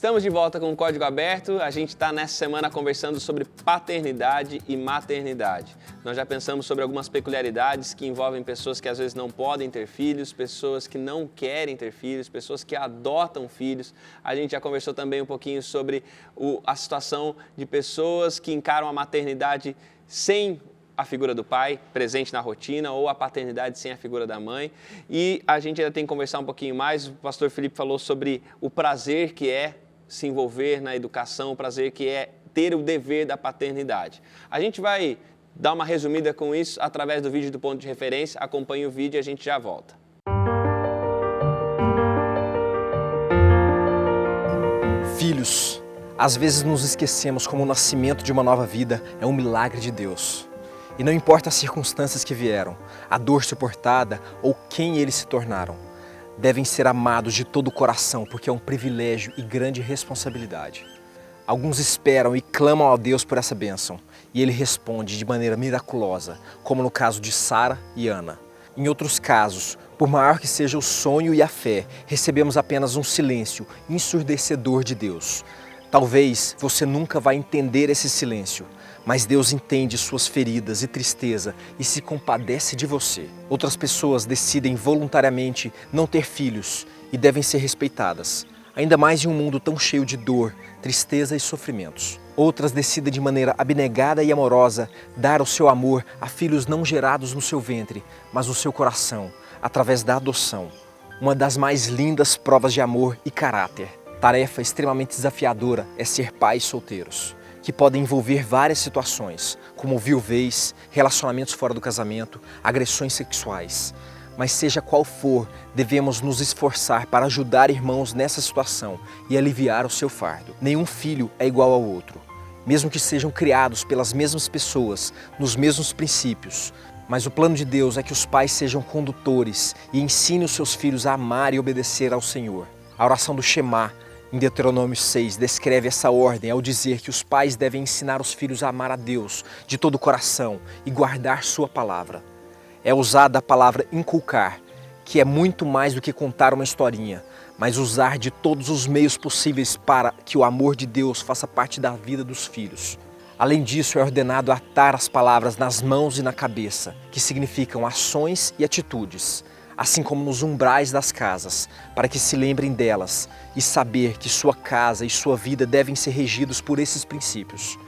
Estamos de volta com o Código Aberto. A gente está nessa semana conversando sobre paternidade e maternidade. Nós já pensamos sobre algumas peculiaridades que envolvem pessoas que às vezes não podem ter filhos, pessoas que não querem ter filhos, pessoas que adotam filhos. A gente já conversou também um pouquinho sobre a situação de pessoas que encaram a maternidade sem a figura do pai presente na rotina ou a paternidade sem a figura da mãe. E a gente ainda tem que conversar um pouquinho mais. O pastor Felipe falou sobre o prazer que é se envolver na educação, o prazer que é ter o dever da paternidade. A gente vai dar uma resumida com isso através do vídeo do Ponto de Referência. Acompanhe o vídeo e a gente já volta. Filhos, às vezes nos esquecemos como o nascimento de uma nova vida é um milagre de Deus. E não importa as circunstâncias que vieram, a dor suportada ou quem eles se tornaram, devem ser amados de todo o coração, porque é um privilégio e grande responsabilidade. Alguns esperam e clamam a Deus por essa bênção, e Ele responde de maneira miraculosa, como no caso de Sara e Ana. Em outros casos, por maior que seja o sonho e a fé, recebemos apenas um silêncio ensurdecedor de Deus. Talvez você nunca vai entender esse silêncio, mas Deus entende suas feridas e tristeza e se compadece de você. Outras pessoas decidem voluntariamente não ter filhos e devem ser respeitadas, ainda mais em um mundo tão cheio de dor, tristeza e sofrimentos. Outras decidem de maneira abnegada e amorosa dar o seu amor a filhos não gerados no seu ventre, mas no seu coração, através da adoção. Uma das mais lindas provas de amor e caráter. Tarefa extremamente desafiadora é ser pais solteiros, que podem envolver várias situações, como viuvez, relacionamentos fora do casamento, agressões sexuais. Mas seja qual for, devemos nos esforçar para ajudar irmãos nessa situação e aliviar o seu fardo. Nenhum filho é igual ao outro, mesmo que sejam criados pelas mesmas pessoas, nos mesmos princípios. Mas o plano de Deus é que os pais sejam condutores e ensinem os seus filhos a amar e obedecer ao Senhor. A oração do Shema, em Deuteronômio 6, descreve essa ordem ao dizer que os pais devem ensinar os filhos a amar a Deus de todo o coração e guardar sua palavra. É usada a palavra inculcar, que é muito mais do que contar uma historinha, mas usar de todos os meios possíveis para que o amor de Deus faça parte da vida dos filhos. Além disso, é ordenado atar as palavras nas mãos e na cabeça, que significam ações e atitudes, assim como nos umbrais das casas, para que se lembrem delas e saber que sua casa e sua vida devem ser regidos por esses princípios.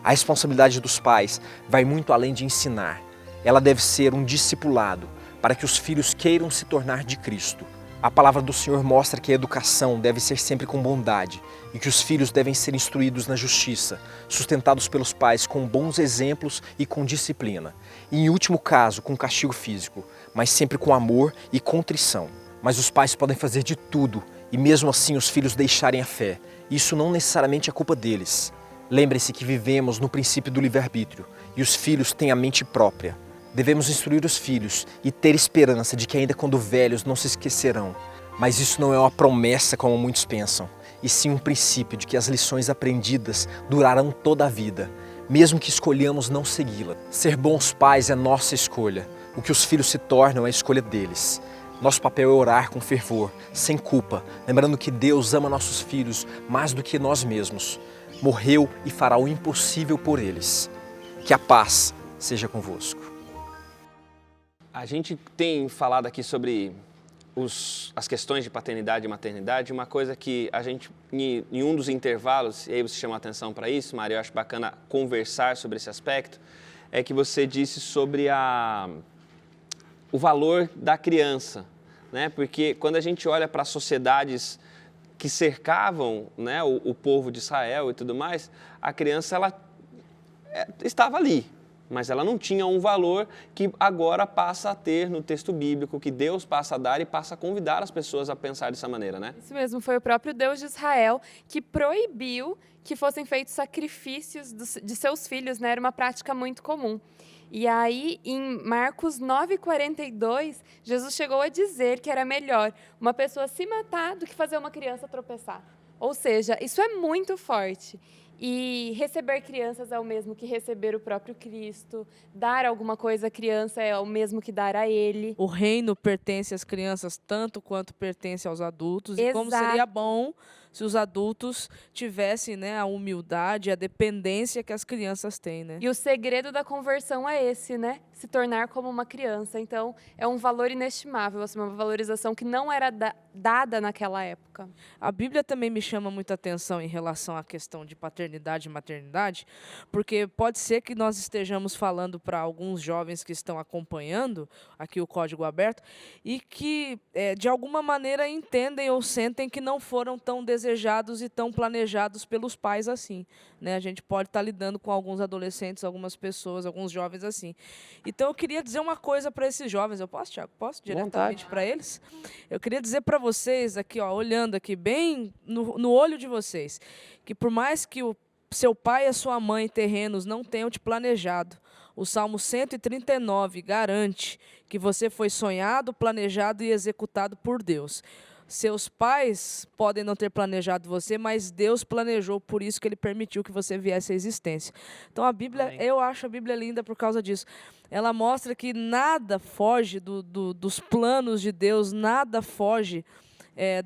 A responsabilidade dos pais vai muito além de ensinar. Ela deve ser um discipulado para que os filhos queiram se tornar de Cristo. A palavra do Senhor mostra que a educação deve ser sempre com bondade e que os filhos devem ser instruídos na justiça, sustentados pelos pais com bons exemplos e com disciplina. E, em último caso, com castigo físico, mas sempre com amor e contrição. Mas os pais podem fazer de tudo e mesmo assim os filhos deixarem a fé. Isso não necessariamente é culpa deles. Lembre-se que vivemos no princípio do livre-arbítrio e os filhos têm a mente própria. Devemos instruir os filhos e ter esperança de que ainda quando velhos não se esquecerão. Mas isso não é uma promessa como muitos pensam, e sim um princípio de que as lições aprendidas durarão toda a vida, mesmo que escolhamos não segui-la. Ser bons pais é nossa escolha. O que os filhos se tornam é a escolha deles. Nosso papel é orar com fervor, sem culpa, lembrando que Deus ama nossos filhos mais do que nós mesmos. Morreu e fará o impossível por eles. Que a paz seja convosco. A gente tem falado aqui sobre as questões de paternidade e maternidade. Uma coisa que a gente, em um dos intervalos, e aí você chamou a atenção para isso, Mário, eu acho bacana conversar sobre esse aspecto, é que você disse sobre o valor da criança, né? Porque quando a gente olha para as sociedades que cercavam, né, o povo de Israel e tudo mais, a criança ela estava ali, mas ela não tinha um valor que agora passa a ter no texto bíblico, que Deus passa a dar e passa a convidar as pessoas a pensar dessa maneira, né? Isso mesmo, foi o próprio Deus de Israel que proibiu que fossem feitos sacrifícios de seus filhos, né? Era uma prática muito comum. E aí, em Marcos 9,42, Jesus chegou a dizer que era melhor uma pessoa se matar do que fazer uma criança tropeçar. Ou seja, isso é muito forte. E receber crianças é o mesmo que receber o próprio Cristo. Dar alguma coisa à criança é o mesmo que dar a Ele. O reino pertence às crianças tanto quanto pertence aos adultos. Exato. E como seria bom se os adultos tivessem, né, a humildade, a dependência que as crianças têm, né? E o segredo da conversão é esse, né? Se tornar como uma criança. Então, é um valor inestimável, assim, uma valorização que não era dada naquela época. A Bíblia também me chama muita atenção em relação à questão de paternidade e maternidade, porque pode ser que nós estejamos falando para alguns jovens que estão acompanhando aqui o Código Aberto e que, de alguma maneira, entendem ou sentem que não foram tão desejados e tão planejados pelos pais assim, né? A gente pode estar lidando com alguns adolescentes, algumas pessoas, alguns jovens assim. Então, eu queria dizer uma coisa para esses jovens. Eu posso, Tiago? Posso diretamente para eles? Eu queria dizer para vocês, aqui, ó, olhando aqui bem no olho de vocês, que por mais que o seu pai e a sua mãe terrenos não tenham te planejado, o Salmo 139 garante que você foi sonhado, planejado e executado por Deus. Seus pais podem não ter planejado você, mas Deus planejou, por isso que Ele permitiu que você viesse à existência. Então a Bíblia, Amém. eu acho a Bíblia linda por causa disso. Ela mostra que nada foge dos planos de Deus, nada foge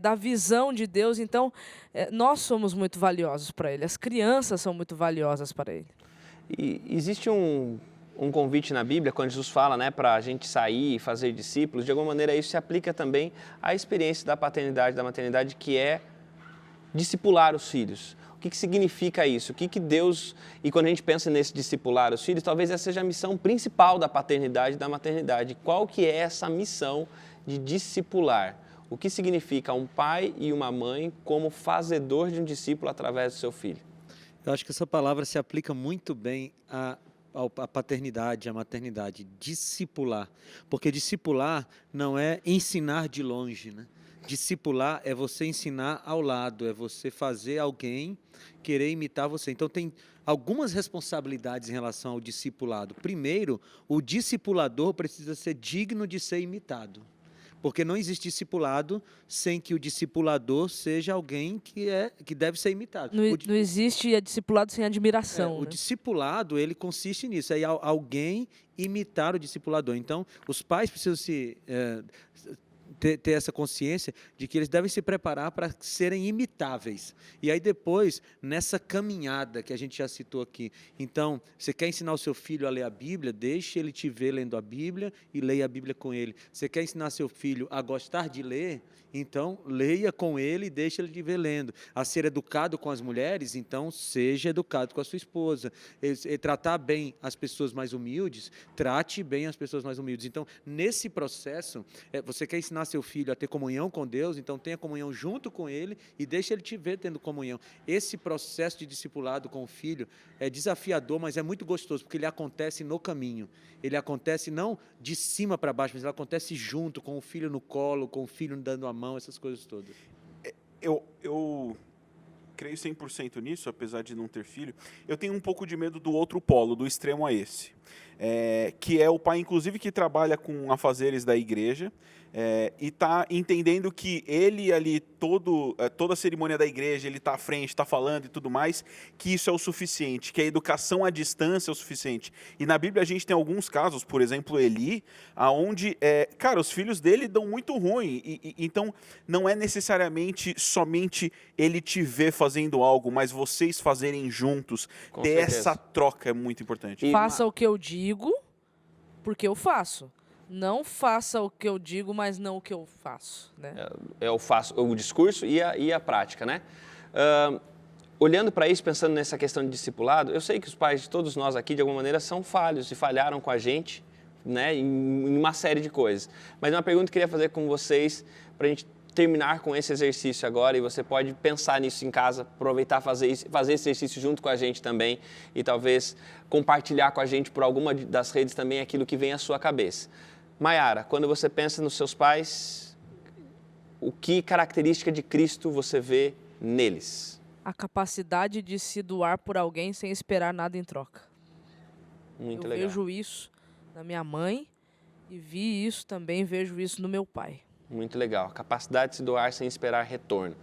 da visão de Deus. Então, nós somos muito valiosos para Ele, as crianças são muito valiosas para Ele. E existe um convite na Bíblia, quando Jesus fala, né, para a gente sair e fazer discípulos, de alguma maneira isso se aplica também à experiência da paternidade, da maternidade, que é discipular os filhos. O que significa isso? O que Deus... E quando a gente pensa nesse discipular os filhos, talvez essa seja a missão principal da paternidade e da maternidade. Qual que é essa missão de discipular? O que significa um pai e uma mãe como fazedor de um discípulo através do seu filho? Eu acho que essa palavra se aplica muito bem à paternidade, à maternidade, discipular. Porque discipular não é ensinar de longe, né? Discipular é você ensinar ao lado, é você fazer alguém querer imitar você. Então tem algumas responsabilidades em relação ao discipulado. Primeiro, o discipulador precisa ser digno de ser imitado. Porque não existe discipulado sem que o discipulador seja alguém que deve ser imitado. Não existe discipulado sem admiração. O né? discipulado, ele consiste nisso, é alguém imitar o discipulador. Então, os pais precisam ter essa consciência de que eles devem se preparar para serem imitáveis. E aí depois, nessa caminhada que a gente já citou aqui, então, você quer ensinar o seu filho a ler a Bíblia, deixe ele te ver lendo a Bíblia e leia a Bíblia com ele. Você quer ensinar seu filho a gostar de ler, então leia com ele e deixe ele te ver lendo. A ser educado com as mulheres, então seja educado com a sua esposa. E tratar bem as pessoas mais humildes, trate bem as pessoas mais humildes. Então, nesse processo, você quer ensinar seu filho a ter comunhão com Deus, então tenha comunhão junto com ele e deixe ele te ver tendo comunhão. Esse processo de discipulado com o filho é desafiador, mas é muito gostoso, porque ele acontece no caminho. Ele acontece não de cima para baixo, mas ele acontece junto, com o filho no colo, com o filho dando a mão, essas coisas todas. Eu creio 100% nisso, apesar de não ter filho. Eu tenho um pouco de medo do outro polo, do extremo a esse. Que é o pai, inclusive, que trabalha com afazeres da igreja, e está entendendo que ele ali, toda a cerimônia da igreja, ele está à frente, está falando e tudo mais, que isso é o suficiente, que a educação à distância é o suficiente. E na Bíblia a gente tem alguns casos, por exemplo, Eli, onde, cara, os filhos dele dão muito ruim, então não é necessariamente somente ele te ver fazendo algo, mas vocês fazerem juntos, Com ter certeza. essa troca é muito importante. Faça o que eu digo, porque eu faço. Não faça o que eu digo, mas não o que eu faço. Né? O discurso e a prática, né? Olhando para isso, pensando nessa questão de discipulado, eu sei que os pais de todos nós aqui, de alguma maneira, são falhos e falharam com a gente, né, em uma série de coisas. Mas uma pergunta que eu queria fazer com vocês, para a gente terminar com esse exercício agora, e você pode pensar nisso em casa, aproveitar fazer esse exercício junto com a gente também, e talvez compartilhar com a gente por alguma das redes também aquilo que vem à sua cabeça. Maiara, quando você pensa nos seus pais, o que característica de Cristo você vê neles? A capacidade de se doar por alguém sem esperar nada em troca. Muito Eu legal. vejo isso na minha mãe e vejo isso no meu pai. Muito legal. Capacidade de se doar sem esperar retorno.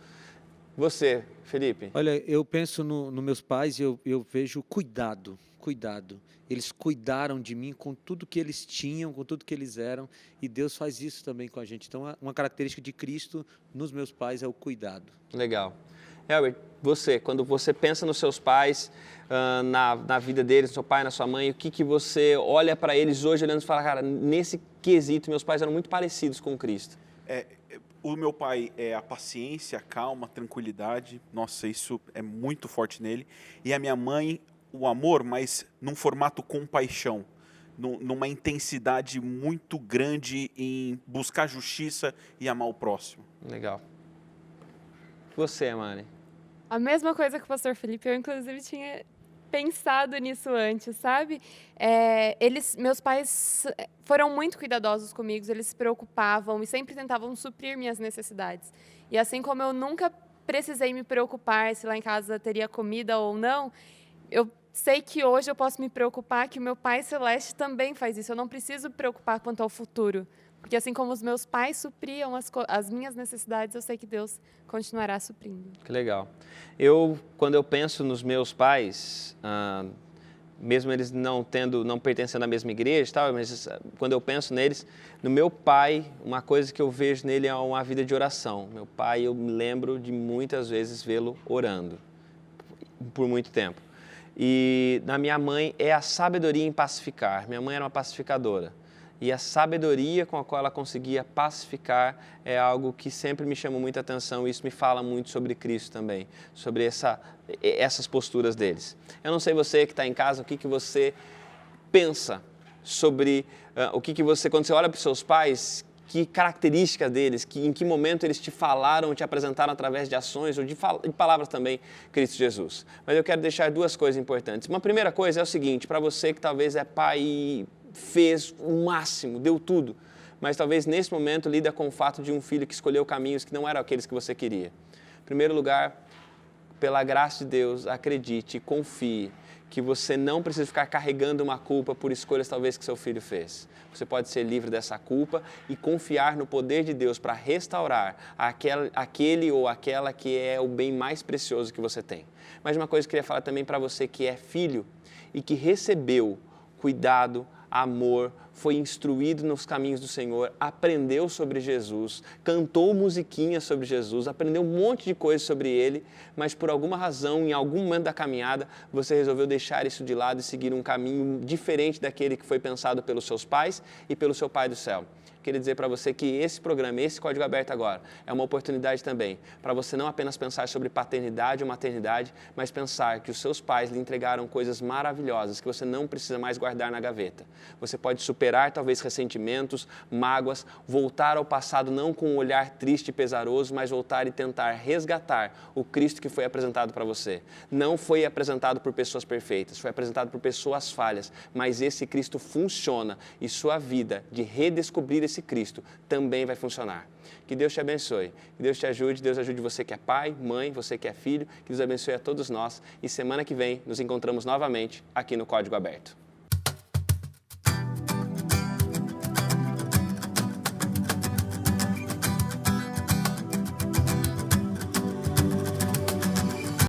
Você, Felipe? Olha, eu penso nos meus pais e eu vejo cuidado. Eles cuidaram de mim com tudo que eles tinham, com tudo que eles eram, e Deus faz isso também com a gente. Então, uma característica de Cristo nos meus pais é o cuidado. Legal. Elbert, você, quando você pensa nos seus pais, na vida deles, no seu pai, na sua mãe, o que você olha para eles hoje olhando e fala, cara, nesse quesito, meus pais eram muito parecidos com Cristo? O meu pai é a paciência, a calma, a tranquilidade. Nossa, isso é muito forte nele. E a minha mãe, o amor, mas num formato compaixão, numa intensidade muito grande em buscar justiça e amar o próximo. Legal. Você, Mari? A mesma coisa que o pastor Felipe, eu inclusive tinha pensado nisso antes, sabe? Meus pais foram muito cuidadosos comigo, eles se preocupavam e sempre tentavam suprir minhas necessidades. E assim como eu nunca precisei me preocupar se lá em casa teria comida ou não, eu sei que hoje eu posso me preocupar que o meu Pai Celeste também faz isso. Eu não preciso me preocupar quanto ao futuro. Porque assim como os meus pais supriam as minhas necessidades, eu sei que Deus continuará suprindo. Que legal. Quando eu penso nos meus pais, mesmo eles não pertencendo à mesma igreja, tal, mas quando eu penso neles, no meu pai, uma coisa que eu vejo nele é uma vida de oração. Meu pai, eu me lembro de muitas vezes vê-lo orando, por muito tempo. E na minha mãe é a sabedoria em pacificar. Minha mãe era uma pacificadora. E a sabedoria com a qual ela conseguia pacificar é algo que sempre me chamou muita atenção e isso me fala muito sobre Cristo também, sobre essas posturas deles. Eu não sei você que está em casa, o que você pensa sobre, quando você olha para os seus pais, que característica deles, em que momento eles te falaram, te apresentaram através de ações ou de palavras também, Cristo Jesus. Mas eu quero deixar duas coisas importantes. Uma primeira coisa é o seguinte, para você que talvez é pai e fez o máximo, deu tudo, mas talvez nesse momento lida com o fato de um filho que escolheu caminhos que não eram aqueles que você queria. Em primeiro lugar, pela graça de Deus, acredite e confie que você não precisa ficar carregando uma culpa por escolhas talvez que seu filho fez. Você pode ser livre dessa culpa e confiar no poder de Deus para restaurar aquele ou aquela que é o bem mais precioso que você tem. Mas uma coisa que eu queria falar também para você que é filho e que recebeu cuidado, amor, foi instruído nos caminhos do Senhor, aprendeu sobre Jesus, cantou musiquinhas sobre Jesus, aprendeu um monte de coisas sobre Ele, mas por alguma razão, em algum momento da caminhada, você resolveu deixar isso de lado e seguir um caminho diferente daquele que foi pensado pelos seus pais e pelo seu Pai do céu. Queria dizer para você que esse programa, esse Código Aberto agora, é uma oportunidade também para você não apenas pensar sobre paternidade ou maternidade, mas pensar que os seus pais lhe entregaram coisas maravilhosas que você não precisa mais guardar na gaveta. Você pode superar talvez ressentimentos, mágoas, voltar ao passado não com um olhar triste e pesaroso, mas voltar e tentar resgatar o Cristo que foi apresentado para você. Não foi apresentado por pessoas perfeitas, foi apresentado por pessoas falhas, mas esse Cristo funciona e sua vida de redescobrir esse Cristo também vai funcionar. Que Deus te abençoe, que Deus te ajude, Deus ajude você que é pai, mãe, você que é filho, que Deus abençoe a todos nós e semana que vem nos encontramos novamente aqui no Código Aberto.